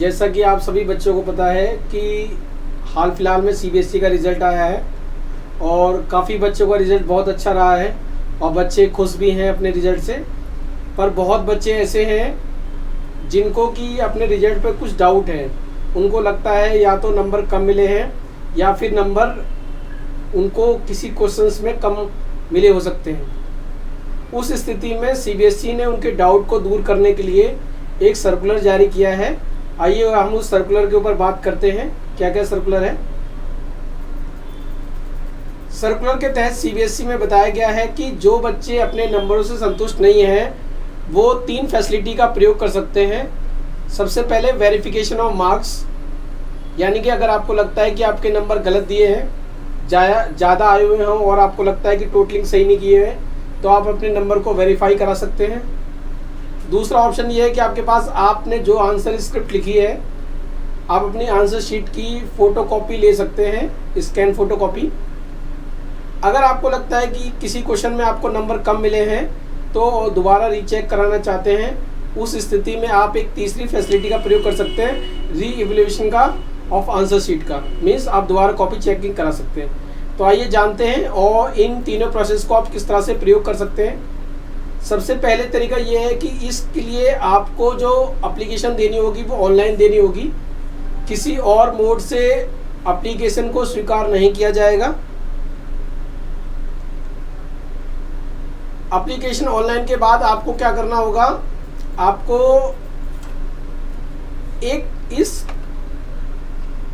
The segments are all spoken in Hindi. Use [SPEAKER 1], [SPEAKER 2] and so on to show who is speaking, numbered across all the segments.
[SPEAKER 1] जैसा कि आप सभी बच्चों को पता है कि हाल फिलहाल में सीबीएसई का रिज़ल्ट आया है और काफ़ी बच्चों का रिज़ल्ट बहुत अच्छा रहा है और बच्चे खुश भी हैं अपने रिज़ल्ट से। पर बहुत बच्चे ऐसे हैं जिनको कि अपने रिज़ल्ट पे कुछ डाउट है। उनको लगता है या तो नंबर कम मिले हैं या फिर नंबर उनको किसी क्वेश्चंस में कम मिले हो सकते हैं। उस स्थिति में सीबीएसई ने उनके डाउट को दूर करने के लिए एक सर्कुलर जारी किया है। आइए हम उस सर्कुलर के ऊपर बात करते हैं, क्या क्या सर्कुलर है। सर्कुलर के तहत सीबीएसई में बताया गया है कि जो बच्चे अपने नंबरों से संतुष्ट नहीं हैं वो 3 फैसिलिटी का प्रयोग कर सकते हैं। सबसे पहले वेरिफिकेशन ऑफ मार्क्स, यानी कि अगर आपको लगता है कि आपके नंबर गलत दिए हैं, ज़्यादा आए हुए हों और आपको लगता है कि टोटलिंग सही नहीं किए हैं, तो आप अपने नंबर को वेरीफाई करा सकते हैं। दूसरा ऑप्शन ये है कि आपके पास आपने जो आंसर स्क्रिप्ट लिखी है, आप अपनी आंसर शीट की फ़ोटोकॉपी ले सकते हैं, स्कैन फ़ोटोकॉपी। अगर आपको लगता है कि किसी क्वेश्चन में आपको नंबर कम मिले हैं तो दोबारा रीचेक कराना चाहते हैं, उस स्थिति में आप एक तीसरी फैसिलिटी का प्रयोग कर सकते हैं, री इवैल्यूएशन का ऑफ आंसर शीट का। मीन्स आप दोबारा कॉपी चेकिंग करा सकते हैं। तो आइए जानते हैं और इन तीनों प्रोसेस को आप किस तरह से प्रयोग कर सकते हैं। सबसे पहले तरीका ये है कि इसके लिए आपको जो एप्लीकेशन देनी होगी वो ऑनलाइन देनी होगी। किसी और मोड से एप्लीकेशन को स्वीकार नहीं किया जाएगा। एप्लीकेशन ऑनलाइन के बाद आपको क्या करना होगा, आपको एक इस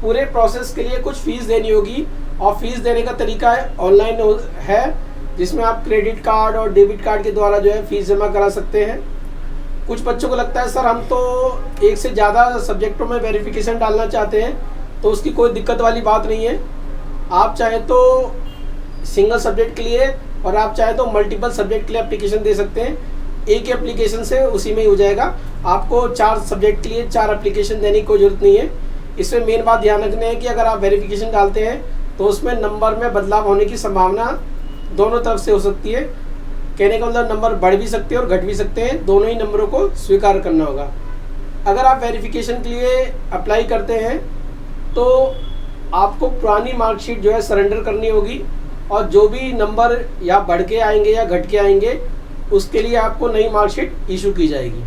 [SPEAKER 1] पूरे प्रोसेस के लिए कुछ फीस देनी होगी और फीस देने का तरीका ऑनलाइन है, जिसमें आप क्रेडिट कार्ड और डेबिट कार्ड के द्वारा जो है फीस जमा करा सकते हैं। कुछ बच्चों को लगता है सर हम तो एक से ज़्यादा सब्जेक्टों में वेरिफिकेशन डालना चाहते हैं, तो उसकी कोई दिक्कत वाली बात नहीं है। आप चाहे तो सिंगल सब्जेक्ट के लिए और आप चाहे तो मल्टीपल सब्जेक्ट के लिए एप्लीकेशन दे सकते हैं। एक ही एप्लीकेशन से उसी में ही हो जाएगा। आपको 4 सब्जेक्ट के लिए 4 एप्लीकेशन देने की कोई ज़रूरत नहीं है। इसमें मेन बात ध्यान रखनी है कि अगर आप वेरिफिकेशन डालते हैं तो उसमें नंबर में बदलाव होने की संभावना दोनों तरफ से हो सकती है। कहने का मतलब नंबर बढ़ भी सकते हैं और घट भी सकते हैं, दोनों ही नंबरों को स्वीकार करना होगा। अगर आप वेरिफिकेशन के लिए अप्लाई करते हैं तो आपको पुरानी मार्कशीट जो है सरेंडर करनी होगी और जो भी नंबर या बढ़ के आएंगे या घट के आएंगे उसके लिए आपको नई मार्कशीट इशू की जाएगी।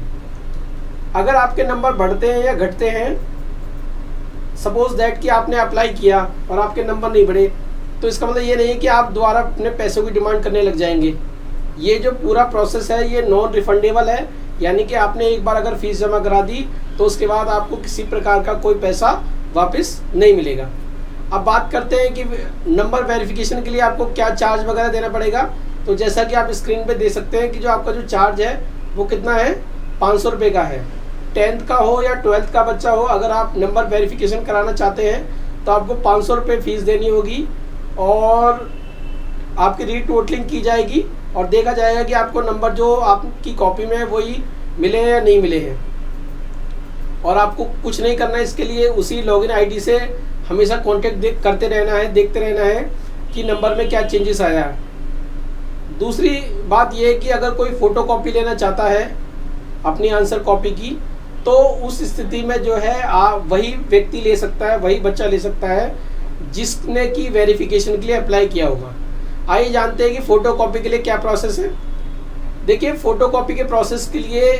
[SPEAKER 1] अगर आपके नंबर बढ़ते हैं या घटते हैं, सपोज दैट कि आपने अप्लाई किया और आपके नंबर नहीं बढ़े, तो इसका मतलब ये नहीं है कि आप दोबारा अपने पैसों की डिमांड करने लग जाएंगे। ये जो पूरा प्रोसेस है ये नॉन रिफंडेबल है, यानी कि आपने एक बार अगर फीस जमा करा दी तो उसके बाद आपको किसी प्रकार का कोई पैसा वापस नहीं मिलेगा। अब बात करते हैं कि नंबर वेरिफिकेशन के लिए आपको क्या चार्ज वगैरह देना पड़ेगा। तो जैसा कि आप स्क्रीन पे देख सकते हैं कि जो आपका जो चार्ज है वो कितना है, 500 रुपये का है। 10th का हो या 12th का बच्चा हो, अगर आप नंबर वेरिफिकेशन कराना चाहते हैं तो आपको 500 रुपये फीस देनी होगी और आपकी रीटोटलिंग की जाएगी और देखा जाएगा कि आपको नंबर जो आपकी कॉपी में है वही मिले हैं या नहीं मिले हैं। और आपको कुछ नहीं करना है इसके लिए, उसी लॉगिन आईडी से हमेशा कांटेक्ट करते रहना है, देखते रहना है कि नंबर में क्या चेंजेस आया है। दूसरी बात यह है कि अगर कोई फ़ोटोकॉपी लेना चाहता है अपनी आंसर कॉपी की, तो उस स्थिति में जो है वही व्यक्ति ले सकता है, वही बच्चा ले सकता है जिसने की वेरिफिकेशन के लिए अप्लाई किया होगा। आइए जानते हैं कि फ़ोटोकॉपी के लिए क्या प्रोसेस है। देखिए, फ़ोटोकॉपी के प्रोसेस के लिए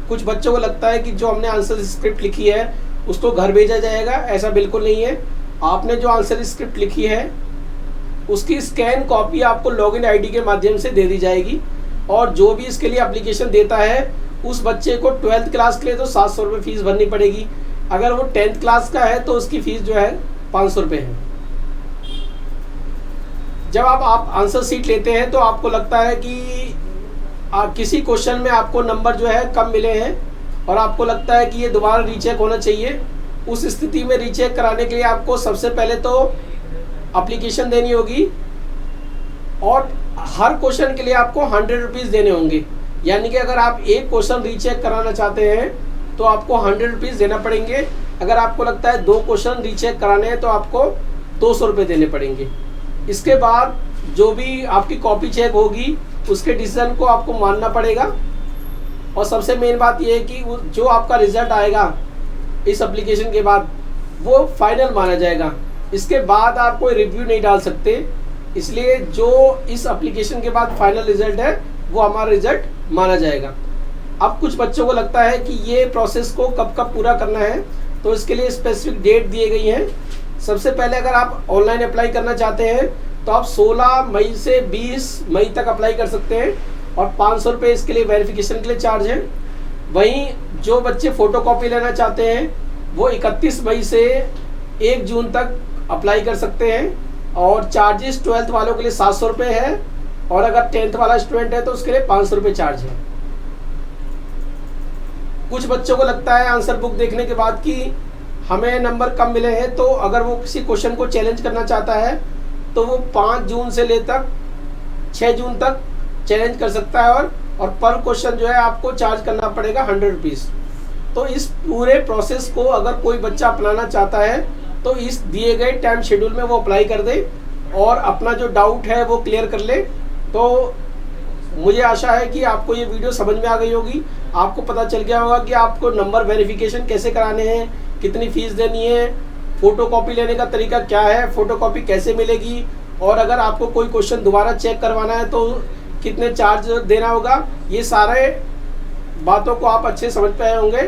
[SPEAKER 1] कुछ बच्चों को लगता है कि जो हमने आंसर स्क्रिप्ट लिखी है उसको घर भेजा जाएगा। ऐसा बिल्कुल नहीं है। आपने जो आंसर स्क्रिप्ट लिखी है उसकी स्कैन कॉपी आपको लॉगिन आईडी के माध्यम से दे दी जाएगी और जो भी इसके लिए एप्लीकेशन देता है उस बच्चे को 12th क्लास के लिए तो 700 रुपये फीस भरनी पड़ेगी। अगर वो 10th क्लास का है तो उसकी फ़ीस जो है 500 रुपये है। जब आप आंसर सीट लेते हैं तो आपको लगता है कि किसी क्वेश्चन में आपको नंबर जो है कम मिले हैं और आपको लगता है कि ये दोबारा रीचेक होना चाहिए। उस स्थिति में रीचेक कराने के लिए आपको सबसे पहले तो एप्लीकेशन देनी होगी और हर क्वेश्चन के लिए आपको 100 रुपीज़ देने होंगे। यानी कि अगर आप एक क्वेश्चन रीचेक कराना चाहते हैं तो आपको 100 रुपीज़ देना पड़ेंगे। अगर आपको लगता है 2 क्वेश्चन रीचेक कराने हैं तो आपको 200 रुपये देने पड़ेंगे। इसके बाद जो भी आपकी कॉपी चेक होगी उसके डिसीजन को आपको मानना पड़ेगा। और सबसे मेन बात यह है कि जो आपका रिजल्ट आएगा इस एप्लीकेशन के बाद, वो फाइनल माना जाएगा। इसके बाद आप कोई रिव्यू नहीं डाल सकते, इसलिए जो इस एप्लीकेशन के बाद फाइनल रिजल्ट है वो हमारा रिजल्ट माना जाएगा। अब कुछ बच्चों को लगता है कि ये प्रोसेस को कब कब पूरा करना है, तो इसके लिए स्पेसिफिक डेट दिए गई हैं। सबसे पहले अगर आप ऑनलाइन अप्लाई करना चाहते हैं तो आप 16 मई से 20 मई तक अप्लाई कर सकते हैं और 500 रुपये इसके लिए वेरिफिकेशन के लिए चार्ज है। वहीं जो बच्चे फ़ोटोकॉपी लेना चाहते हैं वो 31 मई से 1 जून तक अप्लाई कर सकते हैं और चार्जेस 12th वालों के लिए 700 रुपये है और अगर 10th वाला स्टूडेंट है तो उसके लिए 500 रुपये चार्ज है। कुछ बच्चों को लगता है आंसर बुक देखने के बाद कि हमें नंबर कम मिले हैं, तो अगर वो किसी क्वेश्चन को चैलेंज करना चाहता है तो वो 5 जून से लेकर 6 जून तक चैलेंज कर सकता है और पर क्वेश्चन जो है आपको चार्ज करना पड़ेगा 100 रुपीज़। तो इस पूरे प्रोसेस को अगर कोई बच्चा अपनाना चाहता है तो इस दिए गए टाइम शेड्यूल में वो अप्लाई कर दे और अपना जो डाउट है वो क्लियर कर ले। तो मुझे आशा है कि आपको ये वीडियो समझ में आ गई होगी, आपको पता चल गया होगा कि आपको नंबर वेरिफिकेशन कैसे कराने हैं, कितनी फ़ीस देनी है, फ़ोटोकॉपी लेने का तरीका क्या है, फ़ोटोकॉपी कैसे मिलेगी और अगर आपको कोई क्वेश्चन दोबारा चेक करवाना है तो कितने चार्ज देना होगा। ये सारे बातों को आप अच्छे समझ पाए होंगे।